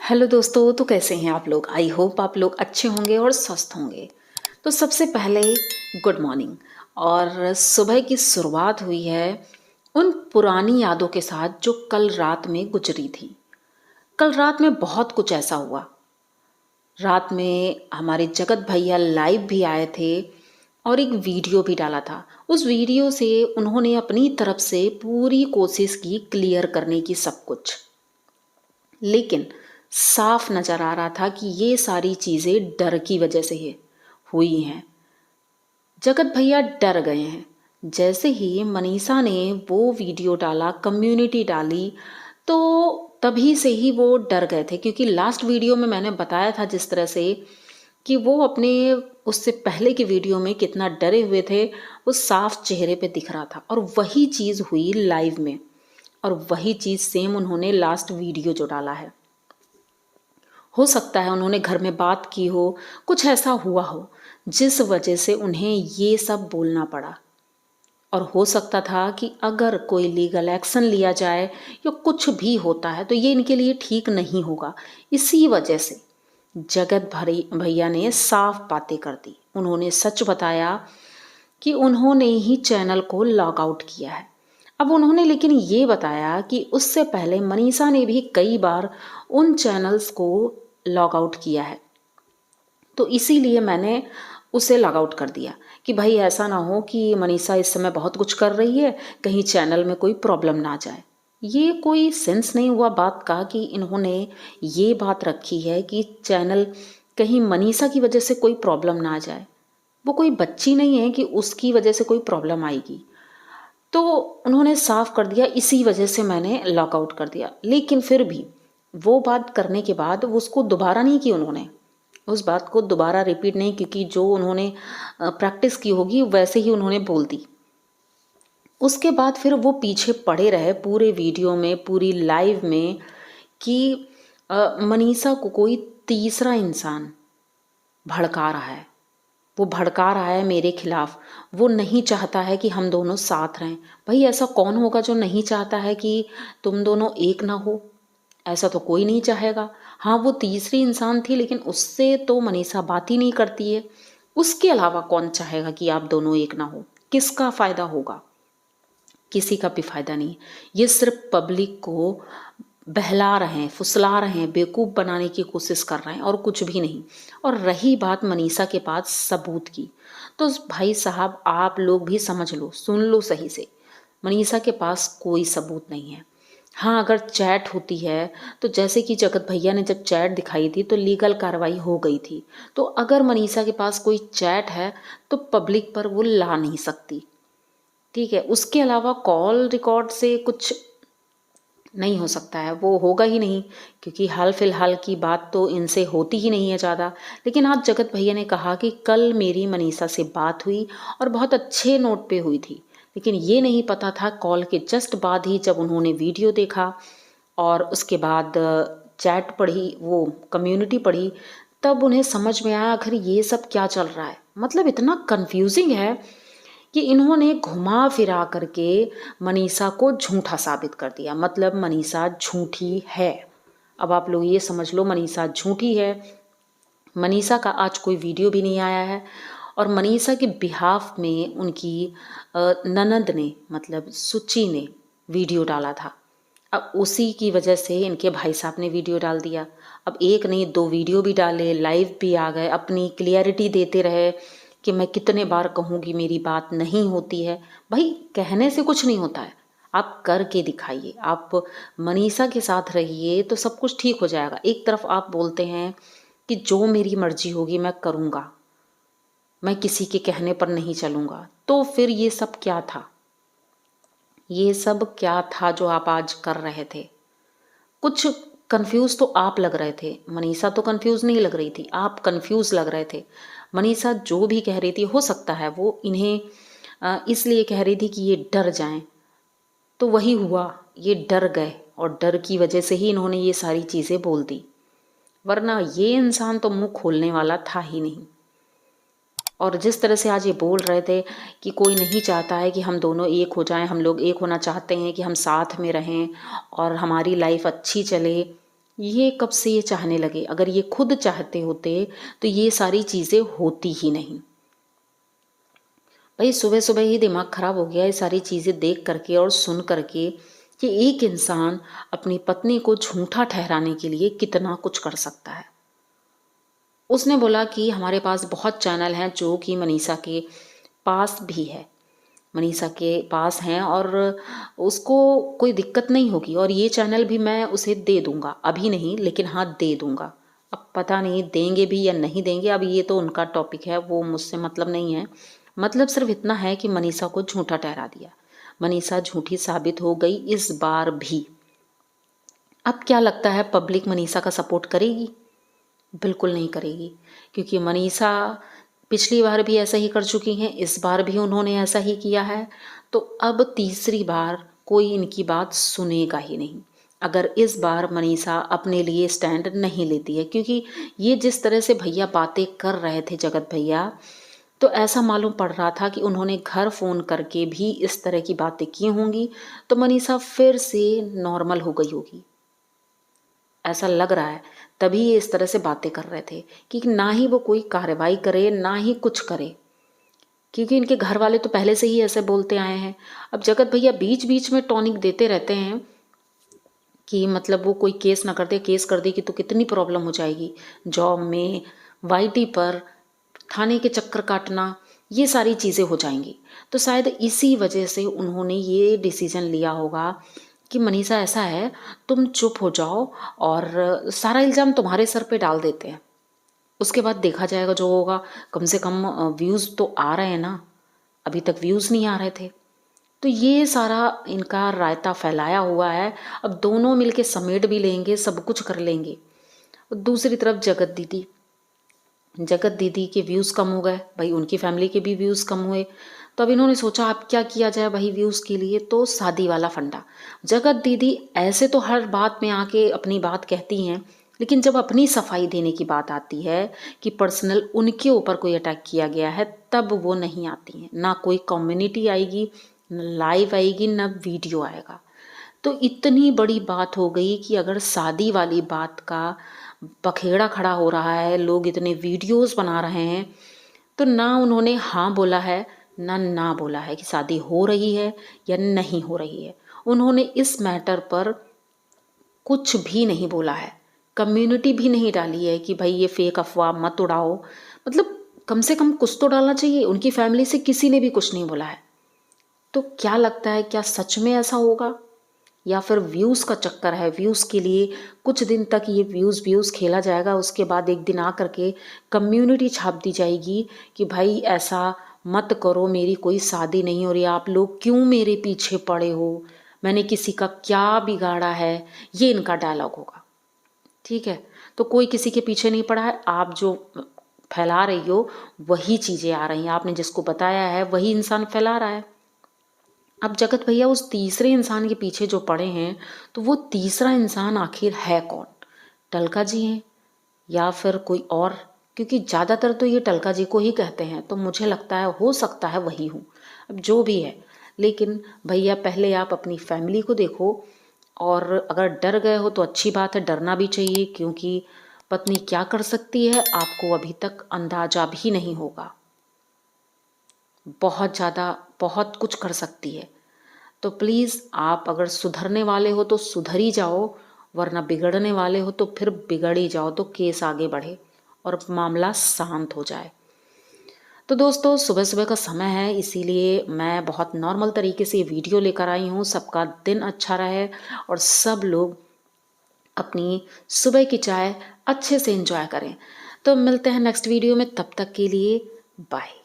Hello दोस्तों, तो कैसे हैं आप लोग। आई होप आप लोग अच्छे होंगे और स्वस्थ होंगे। तो सबसे पहले गुड मॉर्निंग। और सुबह की शुरुआत हुई है उन पुरानी यादों के साथ जो कल रात में गुजरी थी। कल रात में बहुत कुछ ऐसा हुआ। रात में हमारे जगत भैया लाइव भी आए थे और एक वीडियो भी डाला था। उस वीडियो से उन्होंने अपनी तरफ से पूरी कोशिश की क्लियर करने की सब कुछ, लेकिन साफ नज़र आ रहा था कि ये सारी चीज़ें डर की वजह से हुई हैं। जगत भैया डर गए हैं। जैसे ही मनीषा ने वो वीडियो डाला, कम्युनिटी डाली, तो तभी से ही वो डर गए थे। क्योंकि लास्ट वीडियो में मैंने बताया था जिस तरह से कि वो अपने उससे पहले की वीडियो में कितना डरे हुए थे, वो साफ चेहरे पे दिख रहा था। और वही चीज़ हुई लाइव में, और वही चीज़ सेम उन्होंने लास्ट वीडियो जो डाला है। हो सकता है उन्होंने घर में बात की हो, कुछ ऐसा हुआ हो जिस वजह से उन्हें ये सब बोलना पड़ा। और हो सकता था कि अगर कोई लीगल एक्शन लिया जाए या कुछ भी होता है तो ये इनके लिए ठीक नहीं होगा। इसी वजह से जगत भैया ने साफ बातें कर दी। उन्होंने सच बताया कि उन्होंने ही चैनल को लॉग आउट किया है। अब उन्होंने लेकिन ये बताया कि उससे पहले मनीषा ने भी कई बार उन चैनल्स को लॉग आउट किया है, तो इसीलिए मैंने उसे लॉग आउट कर दिया कि भाई ऐसा ना हो कि मनीषा इस समय बहुत कुछ कर रही है, कहीं चैनल में कोई प्रॉब्लम ना आ जाए। ये कोई सेंस नहीं हुआ बात का कि इन्होंने ये बात रखी है कि चैनल, कहीं मनीषा की वजह से कोई प्रॉब्लम ना आ जाए। वो कोई बच्ची नहीं है कि उसकी वजह से कोई प्रॉब्लम आएगी। तो उन्होंने साफ कर दिया, इसी वजह से मैंने लॉक आउट कर दिया। लेकिन फिर भी वो बात करने के बाद उसको दोबारा नहीं की, उन्होंने उस बात को दोबारा रिपीट नहीं, क्योंकि जो उन्होंने प्रैक्टिस की होगी वैसे ही उन्होंने बोल दी। उसके बाद फिर वो पीछे पड़े रहे पूरे वीडियो में, पूरी लाइव में, कि मनीषा को कोई तीसरा इंसान भड़का रहा है। वो भड़का रहा है मेरे खिलाफ। वो नहीं चाहता है कि हम दोनों साथ रहें। भाई ऐसा कौन होगा जो नहीं चाहता है कि तुम दोनों एक ना हो। ऐसा तो कोई नहीं चाहेगा। हाँ, वो तीसरी इंसान थी, लेकिन उससे तो मनीषा बात ही नहीं करती है। उसके अलावा कौन चाहेगा कि आप दोनों एक ना हो। किसका फ़ायदा होगा? किसी का भी फायदा नहीं। ये सिर्फ पब्लिक को बहला रहे हैं, फुसला रहे हैं, बेवकूफ़ बनाने की कोशिश कर रहे हैं, और कुछ भी नहीं। और रही बात मनीषा के पास सबूत की, तो भाई साहब आप लोग भी समझ लो, सुन लो सही से। मनीषा के पास कोई सबूत नहीं है। हाँ, अगर चैट होती है तो जैसे कि जगत भैया ने जब चैट दिखाई थी तो लीगल कार्रवाई हो गई थी। तो अगर मनीषा के पास कोई चैट है तो पब्लिक पर वो ला नहीं सकती, ठीक है। उसके अलावा कॉल रिकॉर्ड से कुछ नहीं हो सकता है, वो होगा ही नहीं, क्योंकि हाल फिलहाल की बात तो इनसे होती ही नहीं है ज़्यादा। लेकिन आज जगत भैया ने कहा कि कल मेरी मनीषा से बात हुई और बहुत अच्छे नोट पे हुई थी। लेकिन ये नहीं पता था कॉल के जस्ट बाद ही, जब उन्होंने वीडियो देखा और उसके बाद चैट पढ़ी, वो कम्युनिटी पढ़ी, तब उन्हें समझ में आया आखिर ये सब क्या चल रहा है। मतलब इतना कंफ्यूजिंग है कि इन्होंने घुमा फिरा करके मनीषा को झूठा साबित कर दिया। मतलब मनीषा झूठी है। अब आप लोग ये समझ लो, मनीषा झूठी है। मनीषा का आज कोई वीडियो भी नहीं आया है। और मनीषा के बिहाफ में उनकी ननद ने, मतलब सुची ने वीडियो डाला था। अब उसी की वजह से इनके भाई साहब ने वीडियो डाल दिया। अब एक नहीं, दो वीडियो भी डाले, लाइव भी आ गए, अपनी क्लियरिटी देते रहे कि मैं कितने बार कहूँगी मेरी बात नहीं होती है। भाई कहने से कुछ नहीं होता है, आप करके दिखाइए। आप मनीषा के साथ रहिए तो सब कुछ ठीक हो जाएगा। एक तरफ आप बोलते हैं कि जो मेरी मर्जी होगी मैं करूँगा, मैं किसी के कहने पर नहीं चलूँगा, तो फिर ये सब क्या था? ये सब क्या था जो आप आज कर रहे थे? कुछ कंफ्यूज तो आप लग रहे थे, मनीषा तो कंफ्यूज नहीं लग रही थी, आप कंफ्यूज लग रहे थे। मनीषा जो भी कह रही थी, हो सकता है वो इन्हें इसलिए कह रही थी कि ये डर जाएं, तो वही हुआ, ये डर गए और डर की वजह से ही इन्होंने ये सारी चीज़ें बोल दी। वरना ये इंसान तो मुंह खोलने वाला था ही नहीं। और जिस तरह से आज ये बोल रहे थे कि कोई नहीं चाहता है कि हम दोनों एक हो जाएं, हम लोग एक होना चाहते हैं कि हम साथ में रहें और हमारी लाइफ अच्छी चले, ये कब से ये चाहने लगे? अगर ये खुद चाहते होते तो ये सारी चीज़ें होती ही नहीं। भाई सुबह सुबह ही दिमाग खराब हो गया ये सारी चीज़ें देख करके और सुन करके कि एक इंसान अपनी पत्नी को झूठा ठहराने के लिए कितना कुछ कर सकता है। उसने बोला कि हमारे पास बहुत चैनल हैं जो कि मनीषा के पास भी है, मनीषा के पास हैं और उसको कोई दिक्कत नहीं होगी और ये चैनल भी मैं उसे दे दूंगा, अभी नहीं लेकिन हाँ दे दूंगा। अब पता नहीं देंगे भी या नहीं देंगे, अब ये तो उनका टॉपिक है, वो मुझसे मतलब नहीं है। मतलब सिर्फ इतना है कि मनीषा को झूठा ठहरा दिया, मनीषा झूठी साबित हो गई इस बार भी। अब क्या लगता है पब्लिक मनीषा का सपोर्ट करेगी? बिल्कुल नहीं करेगी, क्योंकि मनीषा पिछली बार भी ऐसा ही कर चुकी हैं, इस बार भी उन्होंने ऐसा ही किया है। तो अब तीसरी बार कोई इनकी बात सुनेगा ही नहीं अगर इस बार मनीषा अपने लिए स्टैंड नहीं लेती है। क्योंकि ये जिस तरह से भैया बातें कर रहे थे, जगत भैया, तो ऐसा मालूम पड़ रहा था कि उन्होंने घर फ़ोन करके भी इस तरह की बातें की होंगी, तो मनीषा फिर से नॉर्मल हो गई होगी, ऐसा लग रहा है। तभी ये इस तरह से बातें कर रहे थे कि ना ही वो कोई कार्रवाई करे ना ही कुछ करे, क्योंकि इनके घर वाले तो पहले से ही ऐसे बोलते आए हैं। अब जगत भैया बीच बीच में टॉनिक देते रहते हैं कि मतलब वो कोई केस ना कर दे, केस कर देगी तो कितनी प्रॉब्लम हो जाएगी, जॉब में, वाईटी पर, थाने के चक्कर काटना, ये सारी चीज़ें हो जाएंगी। तो शायद इसी वजह से उन्होंने ये डिसीजन लिया होगा कि मनीषा ऐसा है, तुम चुप हो जाओ और सारा इल्ज़ाम तुम्हारे सर पे डाल देते हैं, उसके बाद देखा जाएगा जो होगा। कम से कम व्यूज़ तो आ रहे हैं ना, अभी तक व्यूज़ नहीं आ रहे थे। तो ये सारा इनका रायता फैलाया हुआ है। अब दोनों मिलके समेट भी लेंगे, सब कुछ कर लेंगे। दूसरी तरफ जगत दीदी के व्यूज़ कम हो गए, भाई उनकी फैमिली के भी व्यूज़ कम हुए। तो अब इन्होंने सोचा अब क्या किया जाए भाई व्यूज़ के लिए, तो शादी वाला फंडा। जगत दीदी ऐसे तो हर बात में आके अपनी बात कहती हैं, लेकिन जब अपनी सफाई देने की बात आती है कि पर्सनल उनके ऊपर कोई अटैक किया गया है, तब वो नहीं आती हैं। ना कोई कम्युनिटी आएगी, न लाइव आएगी, न वीडियो आएगा। तो इतनी बड़ी बात हो गई कि अगर शादी वाली बात का बखेड़ा खड़ा हो रहा है, लोग इतने वीडियोस बना रहे हैं, तो ना उन्होंने हाँ बोला है ना बोला है कि शादी हो रही है या नहीं हो रही है। उन्होंने इस मैटर पर कुछ भी नहीं बोला है, कम्युनिटी भी नहीं डाली है कि भाई ये फेक अफवाह मत उड़ाओ। मतलब कम से कम कुछ तो डालना चाहिए। उनकी फैमिली से किसी ने भी कुछ नहीं बोला है। तो क्या लगता है, क्या सच में ऐसा होगा या फिर व्यूज़ का चक्कर है? व्यूज़ के लिए कुछ दिन तक ये व्यूज़ खेला जाएगा, उसके बाद एक दिन आ करके कम्युनिटी छाप दी जाएगी कि भाई ऐसा मत करो, मेरी कोई शादी नहीं हो रही, आप लोग क्यों मेरे पीछे पड़े हो, मैंने किसी का क्या बिगाड़ा है, ये इनका डायलॉग होगा। ठीक है, तो कोई किसी के पीछे नहीं पड़ा है। आप जो फैला रही हो वही चीज़ें आ रही हैं, आपने जिसको बताया है वही इंसान फैला रहा है। अब जगत भैया उस तीसरे इंसान के पीछे जो पड़े हैं, तो वो तीसरा इंसान आखिर है कौन? टलका जी हैं या फिर कोई और? क्योंकि ज़्यादातर तो ये टलका जी को ही कहते हैं, तो मुझे लगता है हो सकता है वही हूँ। अब जो भी है, लेकिन भैया पहले आप अपनी फैमिली को देखो, और अगर डर गए हो तो अच्छी बात है, डरना भी चाहिए, क्योंकि पत्नी क्या कर सकती है आपको अभी तक अंदाजा भी नहीं होगा। बहुत ज़्यादा, बहुत कुछ कर सकती है। तो प्लीज़ आप अगर सुधरने वाले हो तो सुधर ही जाओ, वरना बिगड़ने वाले हो तो फिर बिगड़ ही जाओ, तो केस आगे बढ़े और मामला शांत हो जाए। तो दोस्तों सुबह सुबह का समय है, इसीलिए मैं बहुत नॉर्मल तरीके से ये वीडियो लेकर आई हूँ। सबका दिन अच्छा रहे और सब लोग अपनी सुबह की चाय अच्छे से एंजॉय करें। तो मिलते हैं नेक्स्ट वीडियो में, तब तक के लिए बाय।